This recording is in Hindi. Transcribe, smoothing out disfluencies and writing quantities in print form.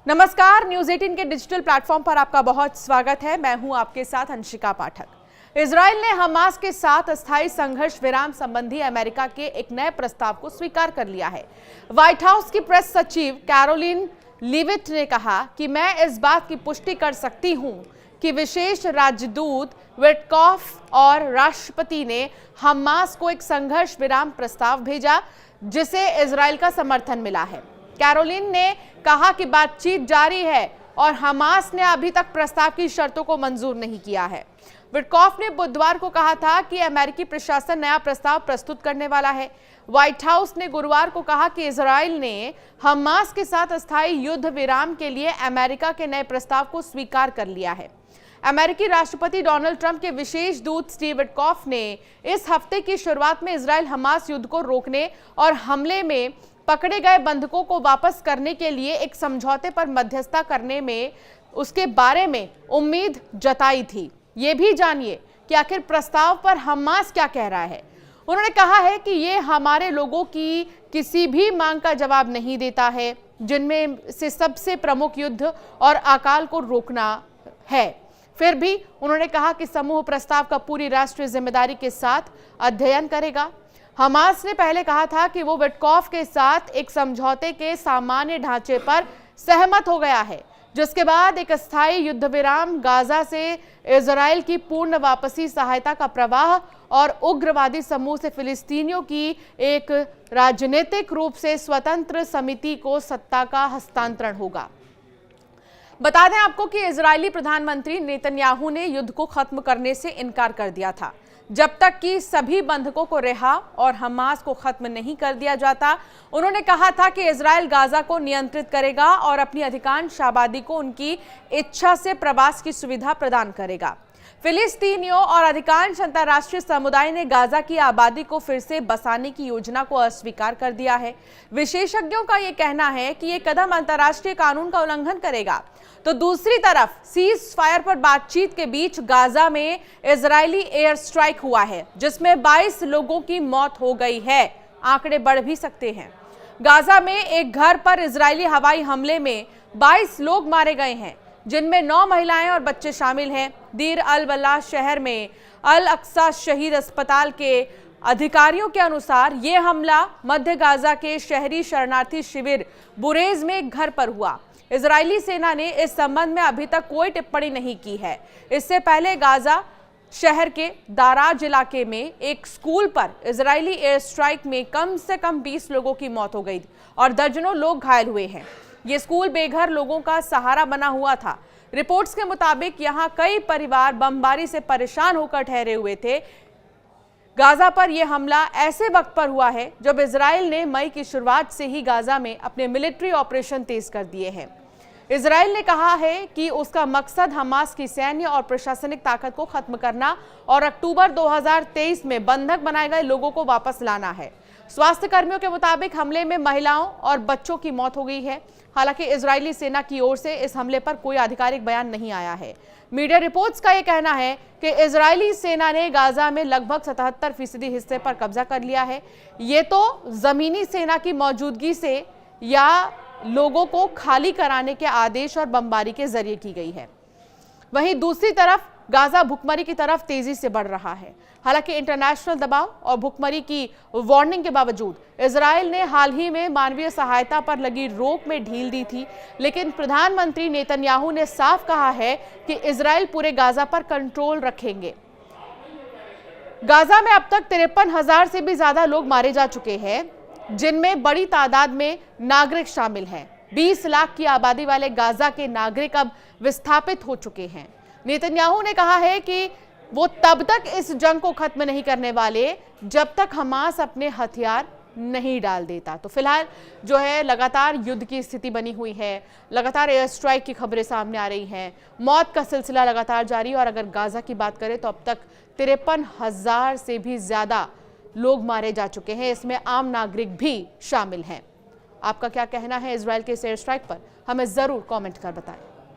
नमस्कार, न्यूज 18 के डिजिटल प्लेटफॉर्म पर आपका बहुत स्वागत है। मैं हूं आपके साथ अंशिका पाठक। इजराइल ने हमास के साथ अस्थायी संघर्ष विराम संबंधी अमेरिका के एक नए प्रस्ताव को स्वीकार कर लिया है। व्हाइट हाउस की प्रेस सचिव कैरोलिन लीविट ने कहा कि मैं इस बात की पुष्टि कर सकती हूं कि विशेष राजदूत विटकॉफ और राष्ट्रपति ने हमास को एक संघर्ष विराम प्रस्ताव भेजा जिसे इजराइल का समर्थन मिला है। कैरोलिन ने कहा कि बातचीत जारी है और हमास ने अभी तक प्रस्ताव की शर्तों को मंजूर नहीं किया है। विटकॉफ ने बुधवार को कहा था कि अमेरिकी प्रशासन नया प्रस्ताव प्रस्तुत करने वाला है। व्हाइट हाउस ने गुरुवार को कहा कि इजराइल ने हमास के साथ अस्थायी युद्ध विराम के लिए अमेरिका के नए प्रस्ताव को स्वीकार कर लिया है। अमेरिकी राष्ट्रपति डोनाल्ड ट्रंप के विशेष दूत स्टीव विटकॉफ ने इस हफ्ते की शुरुआत में इजराइल हमास युद्ध को रोकने और हमले में पकड़े गए बंधकों को वापस करने के लिए एक समझौते पर मध्यस्थता करने में उसके बारे में उम्मीद जताई थी। ये भी जानिए कि आखिर प्रस्ताव पर हमास क्या कह रहा है। उन्होंने कहा है कि ये हमारे लोगों की किसी भी मांग का जवाब नहीं देता है, जिनमें से सबसे प्रमुख युद्ध और अकाल को रोकना है। फिर भी उन्होंने कहा कि समूह प्रस्ताव का पूरी राष्ट्रीय जिम्मेदारी के साथ अध्ययन करेगा। हमास ने पहले कहा था कि वो विटकॉफ के साथ एक समझौते के सामान्य ढांचे पर सहमत हो गया है, जिसके बाद एक अस्थायी युद्ध विराम, गाजा से इजराइल की पूर्ण वापसी, सहायता का प्रवाह और उग्रवादी समूह से फिलिस्तीनियों की एक राजनीतिक रूप से स्वतंत्र समिति को सत्ता का हस्तांतरण होगा। बता दें आपको कि इजरायली प्रधानमंत्री नेतन्याहू ने युद्ध को खत्म करने से इनकार कर दिया था जब तक कि सभी बंधकों को रिहा और हमास को खत्म नहीं कर दिया जाता। उन्होंने कहा था कि इजराइल गाजा को नियंत्रित करेगा और अपनी अधिकांश आबादी को उनकी इच्छा से प्रवास की सुविधा प्रदान करेगा। फिलिस्तीनियों और अधिकांश अंतर्राष्ट्रीय समुदाय ने गाजा की आबादी को फिर से बसाने की योजना को अस्वीकार कर दिया है। विशेषज्ञों का यह कहना है कि यह कदम अंतर्राष्ट्रीय कानून का उल्लंघन करेगा। तो दूसरी तरफ सीज फायर पर बातचीत के बीच गाजा में इजरायली एयर स्ट्राइक हुआ है, जिसमें 22 लोगों की मौत हो गई है। आंकड़े बढ़ भी सकते हैं। गाजा में एक घर पर इजरायली हवाई हमले में 22 लोग मारे गए हैं, जिनमें 9 महिलाएं और बच्चे शामिल हैं। दीर अल बलाह शहर में अल अक्सा शहीद अस्पताल के अधिकारियों के अनुसार यह हमला मध्य गाजा के शहरी शरणार्थी शिविर बुरेज में एक घर पर हुआ। इजरायली सेना ने इस संबंध में अभी तक कोई टिप्पणी नहीं की है। इससे पहले गाजा शहर के दाराज इलाके में एक स्कूल पर इजरायली एयर स्ट्राइक में कम से कम 20 लोगों की मौत हो गई और दर्जनों लोग घायल हुए हैं। ये स्कूल बेघर लोगों का सहारा बना हुआ था। रिपोर्ट्स के मुताबिक यहां कई परिवार बमबारी से परेशान होकर ठहरे हुए थे। गाजा पर यह हमला ऐसे वक्त पर हुआ है जब इजराइल ने मई की शुरुआत से ही गाजा में अपने मिलिट्री ऑपरेशन तेज कर दिए हैं। इजराइल ने कहा है कि उसका मकसद हमास की सैन्य और प्रशासनिक ताकत को खत्म करना और अक्टूबर 2023 में बंधक बनाए गए लोगों को वापस लाना है। स्वास्थ्य कर्मियों के मुताबिक हमले में महिलाओं और बच्चों की मौत हो गई है। हालांकि इजरायली सेना की ओर से इस हमले पर कोई आधिकारिक बयान नहीं आया है। मीडिया रिपोर्ट्स का यह कहना है कि इजरायली सेना ने गाजा में लगभग 77% हिस्से पर कब्जा कर लिया है। ये तो जमीनी सेना की मौजूदगी से या लोगों को खाली कराने के आदेश और बमबारी के जरिए की गई है। वहीं दूसरी तरफ गाजा भुखमरी की तरफ तेजी से बढ़ रहा है। हालांकि इंटरनेशनल दबाव और भुखमरी की वार्निंग के बावजूद इजराइल ने हाल ही में मानवीय सहायता पर लगी रोक में ढील दी थी, लेकिन प्रधानमंत्री नेतन्याहू ने साफ कहा है कि इजराइल पूरे गाजा पर कंट्रोल रखेंगे। गाजा में अब तक 53,000 से भी ज्यादा लोग मारे जा चुके हैं, जिनमें बड़ी तादाद में नागरिक शामिल हैं। 20 लाख की आबादी वाले गाजा के नागरिक अब विस्थापित हो चुके हैं। नेतन्याहू ने कहा है कि वो तब तक इस जंग को खत्म नहीं करने वाले जब तक हमास अपने हथियार नहीं डाल देता। तो फिलहाल जो है लगातार युद्ध की स्थिति बनी हुई है, लगातार एयर स्ट्राइक की खबरें सामने आ रही हैं, मौत का सिलसिला लगातार जारी। और अगर गाजा की बात करें तो अब तक 53,000 से भी ज्यादा लोग मारे जा चुके हैं। इसमें आम नागरिक भी शामिल हैं। आपका क्या कहना है इजराइल के इस एयर स्ट्राइक पर? हमें जरूर कमेंट कर बताएं।